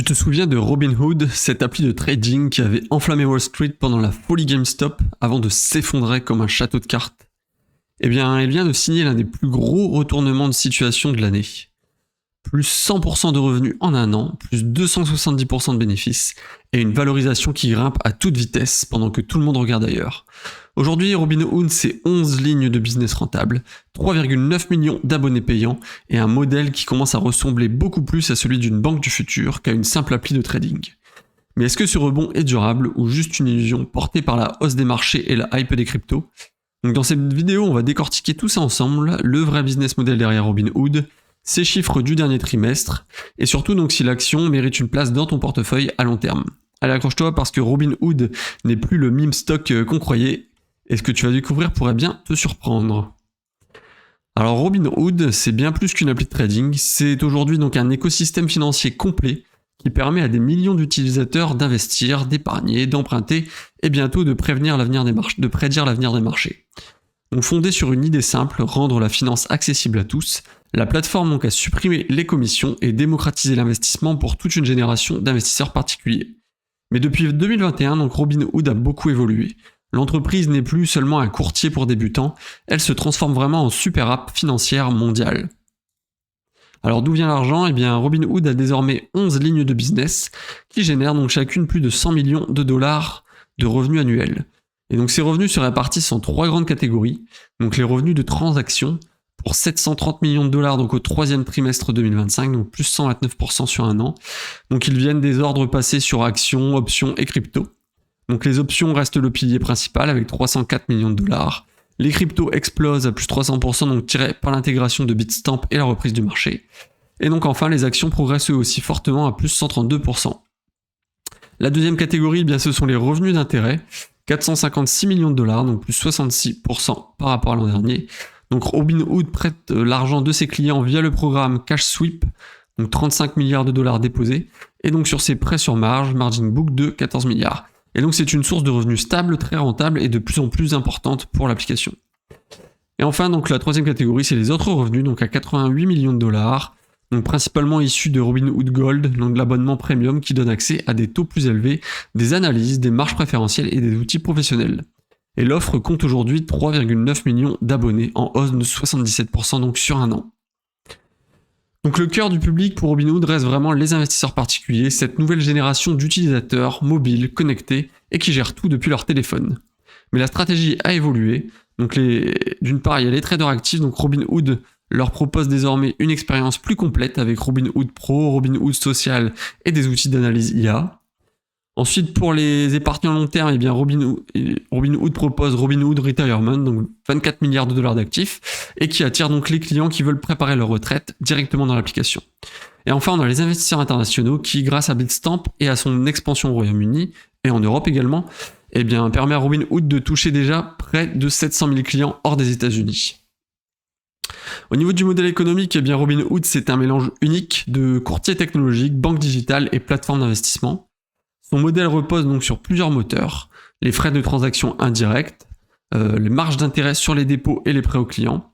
Tu te souviens de Robinhood, cette appli de trading qui avait enflammé Wall Street pendant la folie GameStop avant de s'effondrer comme un château de cartes? Eh bien, elle vient de signer l'un des plus gros retournements de situation de l'année. Plus 100% de revenus en un an, plus 270% de bénéfices, et une valorisation qui grimpe à toute vitesse pendant que tout le monde regarde ailleurs. Aujourd'hui, Robinhood, c'est 11 lignes de business rentables, 3,9 millions d'abonnés payants, et un modèle qui commence à ressembler beaucoup plus à celui d'une banque du futur qu'à une simple appli de trading. Mais est-ce que ce rebond est durable ou juste une illusion portée par la hausse des marchés et la hype des cryptos? Donc dans cette vidéo, on va décortiquer tout ça ensemble, le vrai business model derrière Robinhood, ses chiffres du dernier trimestre, et surtout donc si l'action mérite une place dans ton portefeuille à long terme. Allez, accroche-toi parce que Robinhood n'est plus le meme stock qu'on croyait, et ce que tu vas découvrir pourrait bien te surprendre. Alors Robinhood, c'est bien plus qu'une appli de trading, c'est aujourd'hui donc un écosystème financier complet qui permet à des millions d'utilisateurs d'investir, d'épargner, d'emprunter et bientôt de prédire l'avenir des marchés. Donc fondé sur une idée simple, rendre la finance accessible à tous, la plateforme donc a supprimé les commissions et démocratisé l'investissement pour toute une génération d'investisseurs particuliers. Mais depuis 2021, donc Robinhood a beaucoup évolué. L'entreprise n'est plus seulement un courtier pour débutants, elle se transforme vraiment en super app financière mondiale. Alors d'où vient l'argent? Eh bien Robinhood a désormais 11 lignes de business qui génèrent donc chacune plus de 100 millions de dollars de revenus annuels. Et donc ces revenus se répartissent en trois grandes catégories. Donc les revenus de transaction pour 730 millions de dollars donc au troisième trimestre 2025, donc plus 129% sur un an. Donc ils viennent des ordres passés sur actions, options et crypto. Donc les options restent le pilier principal avec 304 millions de dollars. Les cryptos explosent à plus 300% donc tirés par l'intégration de Bitstamp et la reprise du marché. Et donc enfin les actions progressent eux aussi fortement à plus 132%. La deuxième catégorie, eh bien, ce sont les revenus d'intérêt, 456 millions de dollars, donc plus 66% par rapport à l'an dernier. Donc Robinhood prête l'argent de ses clients via le programme Cash Sweep, donc 35 milliards de dollars déposés, et donc sur ses prêts sur margin book de 14 milliards. Et donc c'est une source de revenus stable, très rentable et de plus en plus importante pour l'application. Et enfin donc la troisième catégorie, c'est les autres revenus, donc à 88 millions de dollars, donc principalement issus de Robinhood Gold, donc de l'abonnement premium qui donne accès à des taux plus élevés, des analyses, des marges préférentielles et des outils professionnels. Et l'offre compte aujourd'hui 3,9 millions d'abonnés en hausse de 77% donc sur un an. Donc le cœur du public pour Robinhood reste vraiment les investisseurs particuliers, cette nouvelle génération d'utilisateurs mobiles, connectés et qui gèrent tout depuis leur téléphone. Mais la stratégie a évolué, donc d'une part il y a les traders actifs, donc Robinhood leur propose désormais une expérience plus complète avec Robinhood Pro, Robinhood Social et des outils d'analyse IA. Ensuite, pour les épargnants long terme, eh bien Robinhood propose Robinhood Retirement, donc 24 milliards de dollars d'actifs, et qui attire donc les clients qui veulent préparer leur retraite directement dans l'application. Et enfin, on a les investisseurs internationaux qui, grâce à Bitstamp et à son expansion au Royaume-Uni, et en Europe également, eh bien, permet à Robinhood de toucher déjà près de 700 000 clients hors des États-Unis. Au niveau du modèle économique, eh bien Robinhood, c'est un mélange unique de courtier technologique, banque digitale et plateforme d'investissement. Son modèle repose donc sur plusieurs moteurs, les frais de transaction indirects, les marges d'intérêt sur les dépôts et les prêts aux clients,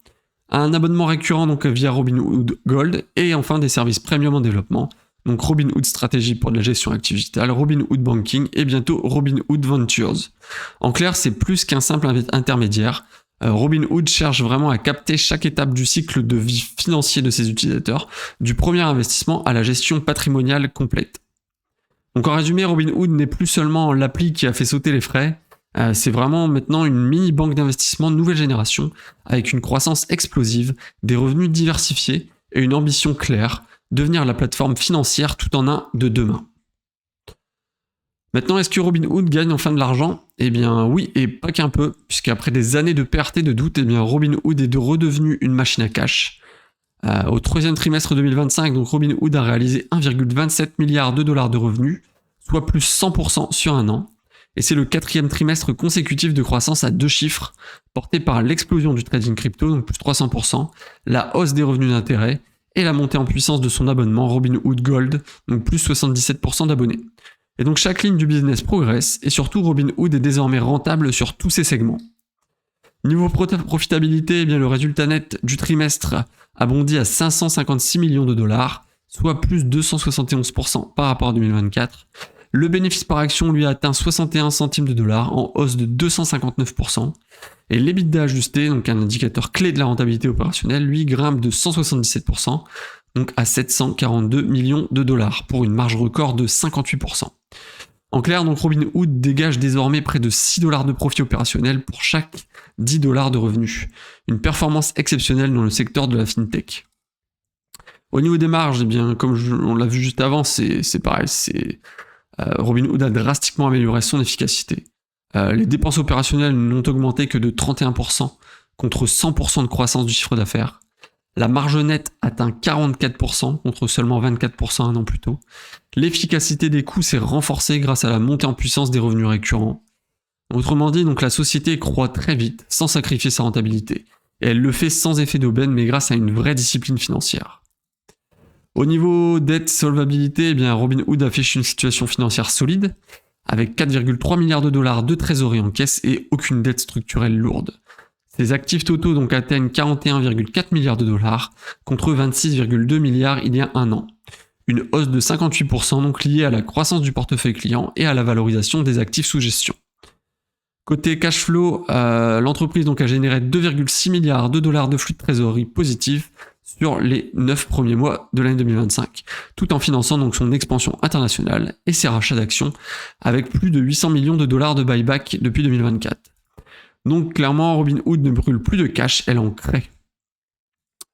un abonnement récurrent donc via Robinhood Gold et enfin des services premium en développement, donc Robinhood Stratégie pour de la gestion active digitale, Robinhood Banking et bientôt Robinhood Ventures. En clair, c'est plus qu'un simple intermédiaire. Robinhood cherche vraiment à capter chaque étape du cycle de vie financier de ses utilisateurs, du premier investissement à la gestion patrimoniale complète. Donc en résumé, Robinhood n'est plus seulement l'appli qui a fait sauter les frais, c'est vraiment maintenant une mini banque d'investissement de nouvelle génération, avec une croissance explosive, des revenus diversifiés et une ambition claire, devenir la plateforme financière tout en un de demain. Maintenant, est-ce que Robinhood gagne enfin de l'argent? Eh bien oui, et pas qu'un peu, puisqu'après des années de perte et de doute, eh bien Robinhood est redevenu une machine à cash. Au troisième trimestre 2025, donc Robinhood a réalisé 1,27 milliard de dollars de revenus, soit plus 100% sur un an. Et c'est le quatrième trimestre consécutif de croissance à deux chiffres, porté par l'explosion du trading crypto, donc plus 300%, la hausse des revenus d'intérêt et la montée en puissance de son abonnement Robinhood Gold, donc plus 77% d'abonnés. Et donc chaque ligne du business progresse, et surtout Robinhood est désormais rentable sur tous ses segments. Niveau profitabilité, eh bien le résultat net du trimestre a bondi à 556 millions de dollars, soit plus 271% par rapport à 2024. Le bénéfice par action lui a atteint 61 centimes de dollar, en hausse de 259%. Et l'EBITDA ajusté, donc un indicateur clé de la rentabilité opérationnelle, lui grimpe de 177%, donc à 742 millions de dollars, pour une marge record de 58%. En clair, donc Robinhood dégage désormais près de 6 dollars de profit opérationnel pour chaque 10 dollars de revenus. Une performance exceptionnelle dans le secteur de la fintech. Au niveau des marges, eh bien, comme on l'a vu juste avant, c'est pareil, Robinhood a drastiquement amélioré son efficacité. Les dépenses opérationnelles n'ont augmenté que de 31% contre 100% de croissance du chiffre d'affaires. La marge nette atteint 44% contre seulement 24% un an plus tôt. L'efficacité des coûts s'est renforcée grâce à la montée en puissance des revenus récurrents. Autrement dit, donc la société croît très vite sans sacrifier sa rentabilité. Et elle le fait sans effet d'aubaine mais grâce à une vraie discipline financière. Au niveau dette solvabilité, eh bien Robinhood affiche une situation financière solide, avec 4,3 milliards de dollars de trésorerie en caisse et aucune dette structurelle lourde. Ses actifs totaux donc atteignent 41,4 milliards de dollars contre 26,2 milliards il y a un an. Une hausse de 58% donc liée à la croissance du portefeuille client et à la valorisation des actifs sous gestion. Côté cash flow, l'entreprise donc a généré 2,6 milliards de dollars de flux de trésorerie positif sur les 9 premiers mois de l'année 2025, tout en finançant donc son expansion internationale et ses rachats d'actions avec plus de 800 millions de dollars de buyback depuis 2024. Donc clairement, Robinhood ne brûle plus de cash, elle en crée.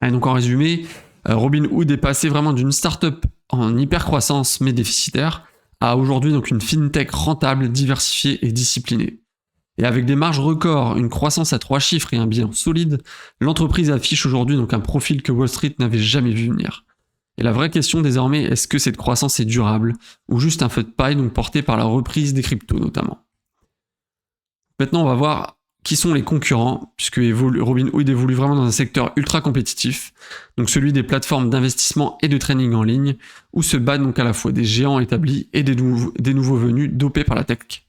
Et donc en résumé, Robinhood est passé vraiment d'une start-up en hyper croissance mais déficitaire à aujourd'hui donc une fintech rentable, diversifiée et disciplinée. Et avec des marges records, une croissance à 3 chiffres et un bilan solide, l'entreprise affiche aujourd'hui donc un profil que Wall Street n'avait jamais vu venir. Et la vraie question désormais, est-ce que cette croissance est durable ou juste un feu de paille donc porté par la reprise des cryptos notamment. Maintenant, on va voir qui sont les concurrents, puisque Robinhood évolue vraiment dans un secteur ultra compétitif, donc celui des plateformes d'investissement et de trading en ligne, où se battent donc à la fois des géants établis et des nouveaux venus dopés par la tech.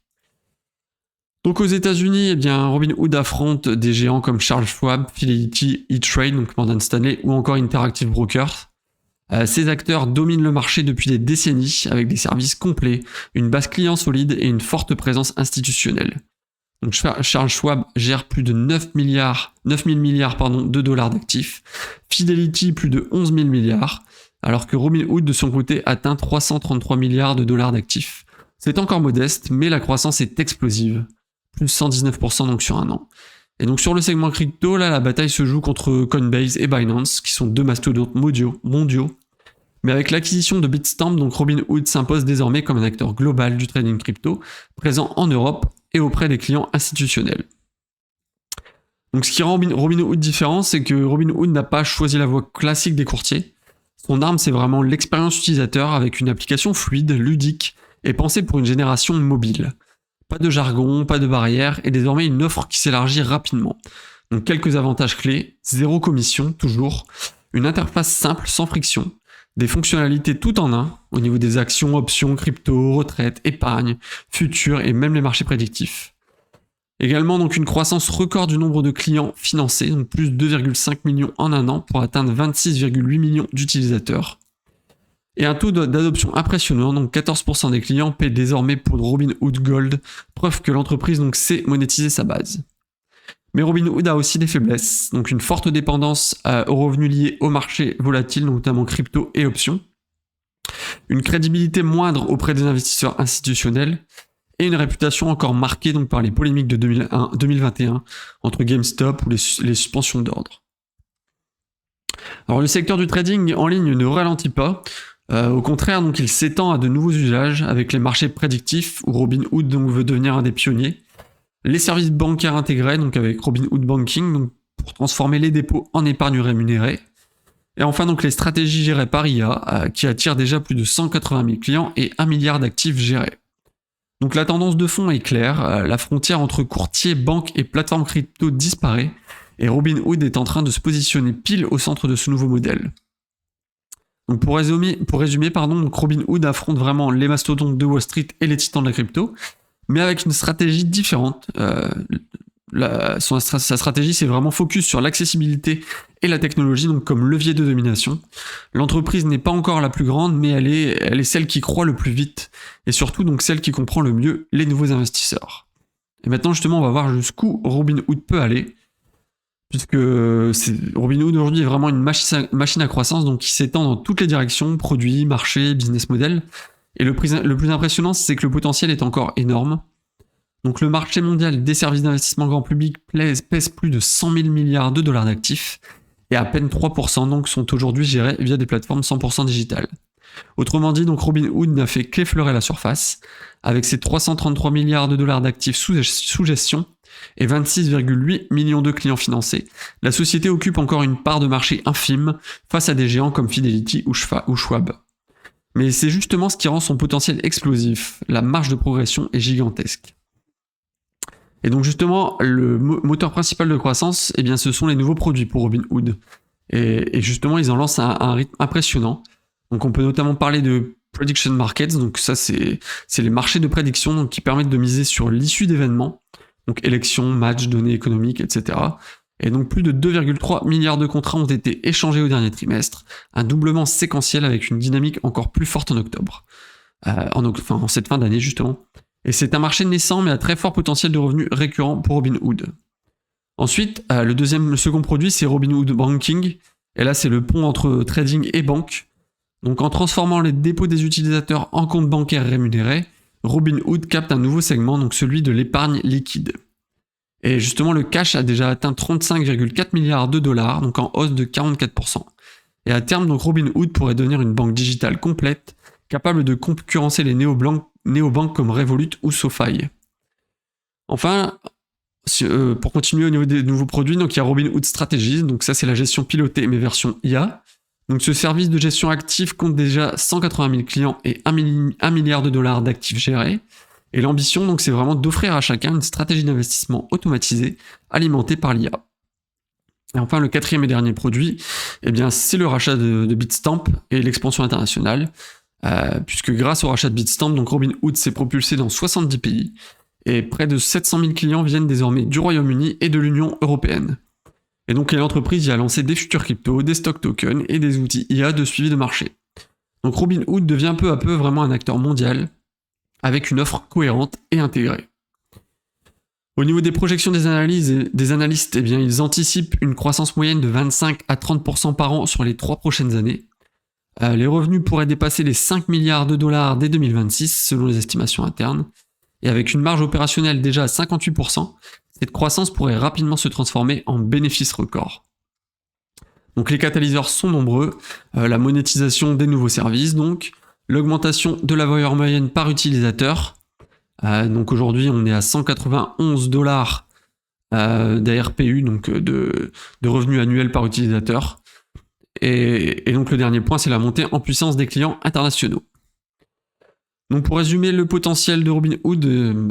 Donc aux États-Unis, eh bien Robinhood affronte des géants comme Charles Schwab, Fidelity, E-Trade, donc Morgan Stanley, ou encore Interactive Brokers. Ces acteurs dominent le marché depuis des décennies avec des services complets, une base client solide et une forte présence institutionnelle. Donc Charles Schwab gère plus de 9 000 milliards de dollars d'actifs, Fidelity plus de 11 000 milliards, alors que Robinhood de son côté atteint 333 milliards de dollars d'actifs. C'est encore modeste, mais la croissance est explosive. Plus 119% donc sur un an. Et donc sur le segment crypto, là la bataille se joue contre Coinbase et Binance, qui sont deux mastodontes mondiaux. Mais avec l'acquisition de Bitstamp, donc Robinhood s'impose désormais comme un acteur global du trading crypto, présent en Europe et auprès des clients institutionnels. Donc ce qui rend Robinhood différent, c'est que Robinhood n'a pas choisi la voie classique des courtiers. Son arme, c'est vraiment l'expérience utilisateur avec une application fluide, ludique et pensée pour une génération mobile. Pas de jargon, pas de barrière, et désormais une offre qui s'élargit rapidement. Donc quelques avantages clés, 0 commission, toujours, une interface simple, sans friction, des fonctionnalités tout en un, au niveau des actions, options, crypto, retraite, épargne, futur et même les marchés prédictifs. Également donc une croissance record du nombre de clients financés, donc plus de 2,5 millions en un an pour atteindre 26,8 millions d'utilisateurs. Et un taux d'adoption impressionnant, donc 14% des clients paient désormais pour Robinhood Gold, preuve que l'entreprise donc sait monétiser sa base. Mais Robinhood a aussi des faiblesses, donc une forte dépendance aux revenus liés au marché volatile, notamment crypto et options, une crédibilité moindre auprès des investisseurs institutionnels, et une réputation encore marquée donc par les polémiques de 2021 entre GameStop ou les suspensions d'ordre. Alors le secteur du trading en ligne ne ralentit pas. Au contraire, donc, il s'étend à de nouveaux usages avec les marchés prédictifs où Robinhood donc, veut devenir un des pionniers. Les services bancaires intégrés, donc avec Robinhood Banking, donc, pour transformer les dépôts en épargne rémunérée. Et enfin, donc, les stratégies gérées par IA, qui attirent déjà plus de 180 000 clients et 1 milliard d'actifs gérés. Donc la tendance de fond est claire, la frontière entre courtiers, banques et plateformes crypto disparaît, et Robinhood est en train de se positionner pile au centre de ce nouveau modèle. Donc pour résumer, donc Robinhood affronte vraiment les mastodontes de Wall Street et les titans de la crypto, mais avec une stratégie différente. Sa stratégie, c'est vraiment focus sur l'accessibilité et la technologie donc comme levier de domination. L'entreprise n'est pas encore la plus grande, mais elle est celle qui croît le plus vite, et surtout donc celle qui comprend le mieux les nouveaux investisseurs. Et maintenant justement on va voir jusqu'où Robinhood peut aller, puisque Robinhood aujourd'hui est vraiment une machine à croissance donc qui s'étend dans toutes les directions, produits, marchés, business model. Et le plus impressionnant, c'est que le potentiel est encore énorme. Donc le marché mondial des services d'investissement grand public pèse plus de 100 000 milliards de dollars d'actifs, et à peine 3% donc sont aujourd'hui gérés via des plateformes 100% digitales. Autrement dit, donc Robinhood n'a fait qu'effleurer la surface, avec ses 333 milliards de dollars d'actifs sous gestion et 26,8 millions de clients financés. La société occupe encore une part de marché infime face à des géants comme Fidelity ou Schwab. Mais c'est justement ce qui rend son potentiel explosif. La marge de progression est gigantesque. Et donc justement, le moteur principal de croissance, eh bien, ce sont les nouveaux produits pour Robinhood. Et justement, ils en lancent à un rythme impressionnant. Donc on peut notamment parler de prediction markets, donc ça c'est les marchés de prédiction donc, qui permettent de miser sur l'issue d'événements, donc élections, matchs, données économiques, etc. Et donc plus de 2,3 milliards de contrats ont été échangés au dernier trimestre, un doublement séquentiel avec une dynamique encore plus forte en octobre, en cette fin d'année justement. Et c'est un marché naissant mais à très fort potentiel de revenus récurrents pour Robinhood. Ensuite, le second produit c'est Robinhood Banking, et là c'est le pont entre trading et banque. Donc en transformant les dépôts des utilisateurs en comptes bancaires rémunérés, Robinhood capte un nouveau segment, donc celui de l'épargne liquide. Et justement, le cash a déjà atteint 35,4 milliards de dollars, donc en hausse de 44%. Et à terme, donc Robinhood pourrait devenir une banque digitale complète, capable de concurrencer les néobanques comme Revolut ou SoFi. Enfin, pour continuer au niveau des nouveaux produits, donc il y a Robinhood Strategies, donc ça c'est la gestion pilotée mais version IA. Donc ce service de gestion active compte déjà 180 000 clients et 1 milliard de dollars d'actifs gérés. Et l'ambition, donc, c'est vraiment d'offrir à chacun une stratégie d'investissement automatisée, alimentée par l'IA. Et enfin, le quatrième et dernier produit, eh bien, c'est le rachat de Bitstamp et l'expansion internationale, puisque grâce au rachat de Bitstamp, donc Robinhood s'est propulsé dans 70 pays, et près de 700 000 clients viennent désormais du Royaume-Uni et de l'Union européenne. Et donc l'entreprise y a lancé des futurs cryptos, des stock tokens et des outils IA de suivi de marché. Donc Robinhood devient peu à peu vraiment un acteur mondial, avec une offre cohérente et intégrée. Au niveau des projections des analystes, eh bien, ils anticipent une croissance moyenne de 25 à 30% par an sur les 3 prochaines années. Les revenus pourraient dépasser les 5 milliards de dollars dès 2026, selon les estimations internes. Et avec une marge opérationnelle déjà à 58%, cette croissance pourrait rapidement se transformer en bénéfice record. Donc les catalyseurs sont nombreux, la monétisation des nouveaux services, donc l'augmentation de la valeur moyenne par utilisateur. Donc aujourd'hui on est à 191 dollars d'ARPU, donc de revenus annuels par utilisateur. Et donc le dernier point c'est la montée en puissance des clients internationaux. Donc pour résumer le potentiel de Robinhood,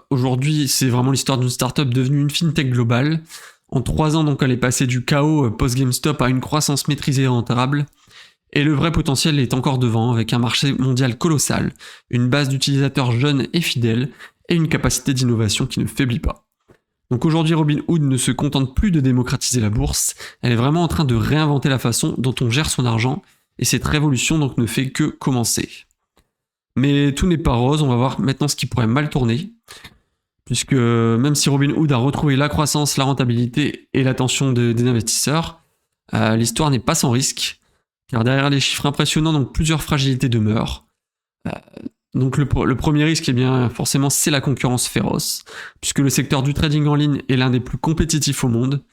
aujourd'hui c'est vraiment l'histoire d'une startup devenue une fintech globale. En 3 ans donc elle est passée du chaos post-GameStop à une croissance maîtrisée et rentable. Et le vrai potentiel est encore devant, avec un marché mondial colossal, une base d'utilisateurs jeunes et fidèles, et une capacité d'innovation qui ne faiblit pas. Donc aujourd'hui, Robinhood ne se contente plus de démocratiser la bourse, elle est vraiment en train de réinventer la façon dont on gère son argent, et cette révolution donc ne fait que commencer. Mais tout n'est pas rose, on va voir maintenant ce qui pourrait mal tourner, puisque même si Robinhood a retrouvé la croissance, la rentabilité et l'attention des investisseurs, l'histoire n'est pas sans risque. Car derrière les chiffres impressionnants, donc plusieurs fragilités demeurent. Donc le premier risque, eh bien, forcément, c'est la concurrence féroce, puisque le secteur du trading en ligne est l'un des plus compétitifs au monde.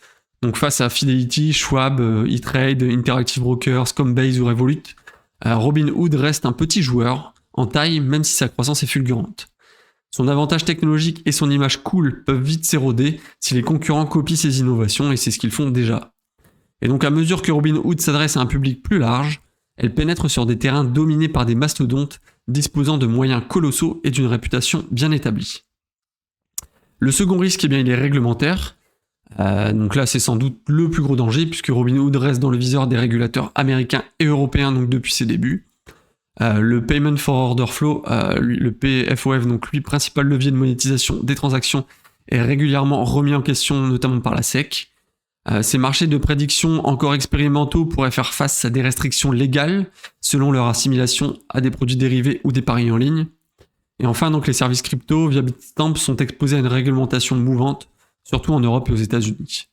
Donc face à Fidelity, Schwab, E-Trade, Interactive Brokers, Coinbase ou Revolut, Robinhood reste un petit joueur en taille, même si sa croissance est fulgurante. Son avantage technologique et son image cool peuvent vite s'éroder si les concurrents copient ses innovations, et c'est ce qu'ils font déjà. Et donc à mesure que Robinhood s'adresse à un public plus large, elle pénètre sur des terrains dominés par des mastodontes disposant de moyens colossaux et d'une réputation bien établie. Le second risque, eh bien, il est réglementaire. Donc là, c'est sans doute le plus gros danger, puisque Robinhood reste dans le viseur des régulateurs américains et européens donc depuis ses débuts. Le Payment for Order Flow, le PFOF, donc lui, principal levier de monétisation des transactions, est régulièrement remis en question, notamment par la SEC. Ces marchés de prédiction encore expérimentaux pourraient faire face à des restrictions légales selon leur assimilation à des produits dérivés ou des paris en ligne. Et enfin, donc, les services crypto via Bitstamp sont exposés à une réglementation mouvante, surtout en Europe et aux États-Unis.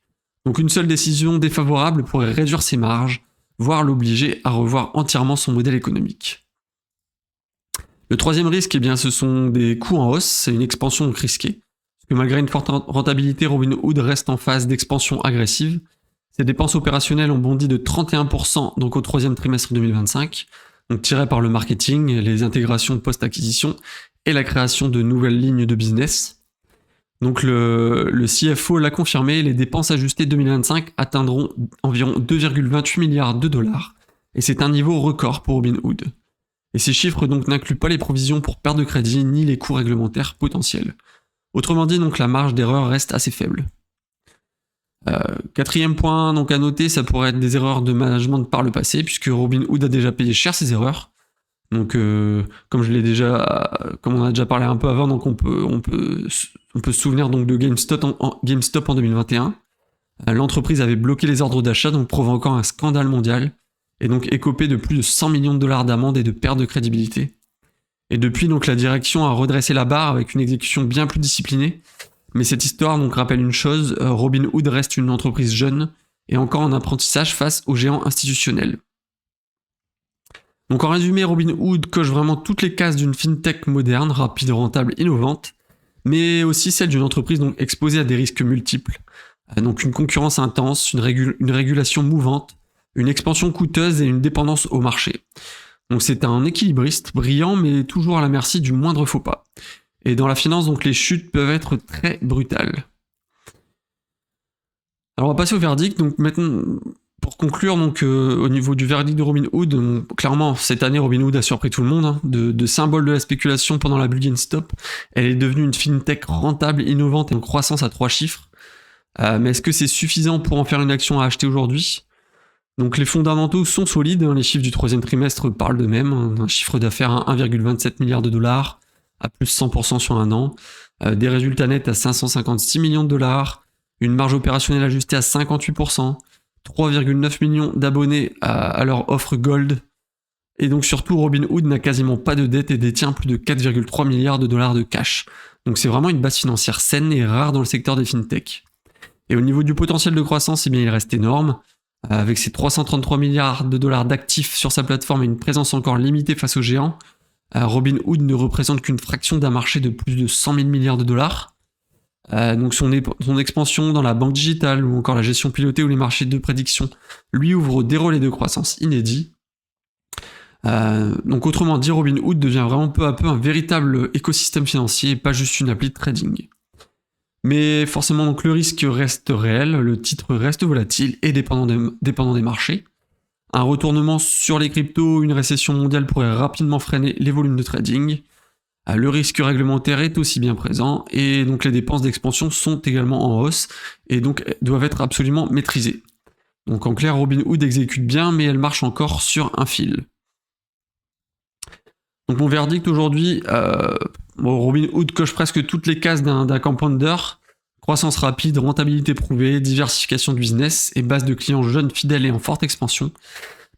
Donc une seule décision défavorable pourrait réduire ses marges, voire l'obliger à revoir entièrement son modèle économique. Le troisième risque, eh bien, ce sont des coûts en hausse, c'est une expansion donc risquée. Parce que malgré une forte rentabilité, Robinhood reste en phase d'expansion agressive. Ses dépenses opérationnelles ont bondi de 31% donc au troisième trimestre 2025, donc tirées par le marketing, les intégrations post-acquisition et la création de nouvelles lignes de business. Donc le CFO l'a confirmé, les dépenses ajustées 2025 atteindront environ 2,28 milliards de dollars, et c'est un niveau record pour Robinhood. Et ces chiffres donc n'incluent pas les provisions pour perte de crédit ni les coûts réglementaires potentiels. Autrement dit, donc la marge d'erreur reste assez faible. Quatrième point donc à noter, ça pourrait être des erreurs de management par le passé, puisque Robinhood a déjà payé cher ses erreurs. Donc comme on a déjà parlé un peu avant, donc on peut se souvenir donc de GameStop en 2021. L'entreprise avait bloqué les ordres d'achat, donc provoquant un scandale mondial, et donc écopé de plus de 100 millions de dollars d'amende et de perte de crédibilité. Et depuis, donc la direction a redressé la barre avec une exécution bien plus disciplinée. Mais cette histoire donc rappelle une chose, Robinhood reste une entreprise jeune et encore en apprentissage face aux géants institutionnels. Donc en résumé, Robinhood coche vraiment toutes les cases d'une fintech moderne, rapide, rentable, innovante, mais aussi celle d'une entreprise donc exposée à des risques multiples. Donc une concurrence intense, une régulation mouvante, une expansion coûteuse et une dépendance au marché. Donc c'est un équilibriste brillant, mais toujours à la merci du moindre faux pas. Et dans la finance, donc les chutes peuvent être très brutales. Alors on va passer au verdict. Donc maintenant, pour conclure, donc au niveau du verdict de Robinhood, clairement cette année Robinhood a surpris tout le monde. De symbole de la spéculation pendant la bulle GameStop, elle est devenue une fintech rentable, innovante et en croissance à 3 chiffres. Mais est-ce que c'est suffisant pour en faire une action à acheter aujourd'hui ? Donc les fondamentaux sont solides, les chiffres du troisième trimestre parlent d'eux-mêmes, un chiffre d'affaires à 1,27 milliard de dollars, à plus 100% sur un an, des résultats nets à 556 millions de dollars, une marge opérationnelle ajustée à 58%, 3,9 millions d'abonnés à leur offre Gold, et donc surtout Robinhood n'a quasiment pas de dette et détient plus de 4,3 milliards de dollars de cash. Donc c'est vraiment une base financière saine et rare dans le secteur des fintech. Et au niveau du potentiel de croissance, eh bien, il reste énorme. Avec ses 333 milliards de dollars d'actifs sur sa plateforme et une présence encore limitée face aux géants, Robinhood ne représente qu'une fraction d'un marché de plus de 100 000 milliards de dollars. Donc son expansion dans la banque digitale ou encore la gestion pilotée ou les marchés de prédiction lui ouvrent des relais de croissance inédits. Donc autrement dit, Robinhood devient vraiment peu à peu un véritable écosystème financier et pas juste une appli de trading. Mais forcément, donc, le risque reste réel, le titre reste volatile et dépendant des marchés. Un retournement sur les cryptos, une récession mondiale pourrait rapidement freiner les volumes de trading. Le risque réglementaire est aussi bien présent et donc les dépenses d'expansion sont également en hausse et donc doivent être absolument maîtrisées. Donc en clair, Robinhood exécute bien, mais elle marche encore sur un fil. Donc mon verdict aujourd'hui, Robinhood coche presque toutes les cases d'un compounder. Croissance rapide, rentabilité prouvée, diversification de business et base de clients jeunes, fidèles et en forte expansion.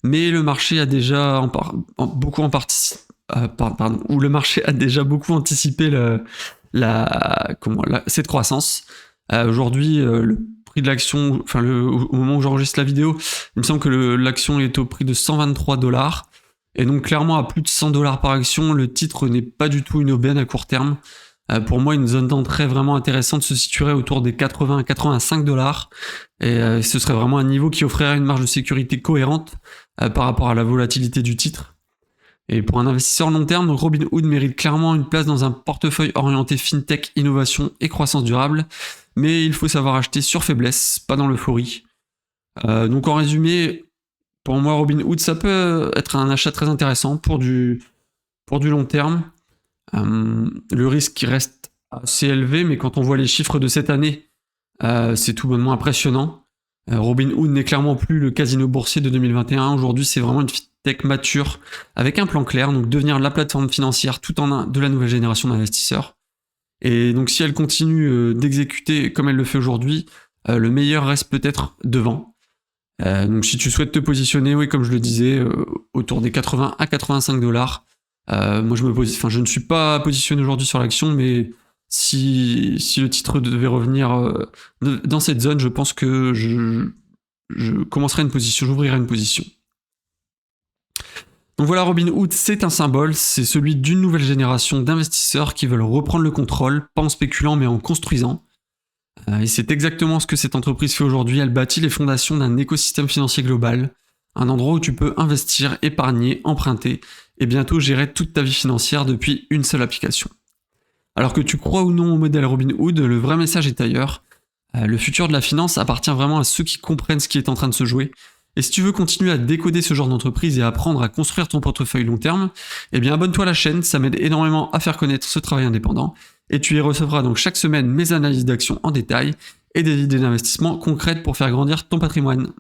Mais le marché a déjà beaucoup anticipé cette croissance. Aujourd'hui, le prix de l'action, au moment où j'enregistre la vidéo, il me semble que l'action est au prix de 123 $. Et donc clairement à plus de 100 $ par action, le titre n'est pas du tout une aubaine à court terme. Pour moi, une zone d'entrée vraiment intéressante se situerait autour des 80 à 85 $. Et ce serait vraiment un niveau qui offrirait une marge de sécurité cohérente par rapport à la volatilité du titre. Et pour un investisseur long terme, Robinhood mérite clairement une place dans un portefeuille orienté fintech, innovation et croissance durable. Mais il faut savoir acheter sur faiblesse, pas dans l'euphorie. Donc en résumé, pour moi, Robinhood, ça peut être un achat très intéressant pour du long terme. Le risque reste assez élevé, mais quand on voit les chiffres de cette année, c'est tout bonnement impressionnant. Robinhood n'est clairement plus le casino boursier de 2021. Aujourd'hui, c'est vraiment une fintech mature, avec un plan clair, donc devenir la plateforme financière tout en un de la nouvelle génération d'investisseurs. Et donc si elle continue d'exécuter comme elle le fait aujourd'hui, le meilleur reste peut-être devant. Donc si tu souhaites te positionner, oui, comme je le disais, autour des 80 à 85 $. Moi je ne suis pas positionné aujourd'hui sur l'action, mais si le titre devait revenir dans cette zone, je pense que je commencerai une position, j'ouvrirai une position. Donc voilà, Robinhood, c'est un symbole, c'est celui d'une nouvelle génération d'investisseurs qui veulent reprendre le contrôle, pas en spéculant mais en construisant. Et c'est exactement ce que cette entreprise fait aujourd'hui. Elle bâtit les fondations d'un écosystème financier global, un endroit où tu peux investir, épargner, emprunter et bientôt gérer toute ta vie financière depuis une seule application. Alors que tu crois ou non au modèle Robinhood, le vrai message est ailleurs. Le futur de la finance appartient vraiment à ceux qui comprennent ce qui est en train de se jouer. Et si tu veux continuer à décoder ce genre d'entreprise et apprendre à construire ton portefeuille long terme, eh bien abonne-toi à la chaîne, ça m'aide énormément à faire connaître ce travail indépendant. Et tu y recevras donc chaque semaine mes analyses d'actions en détail et des idées d'investissement concrètes pour faire grandir ton patrimoine.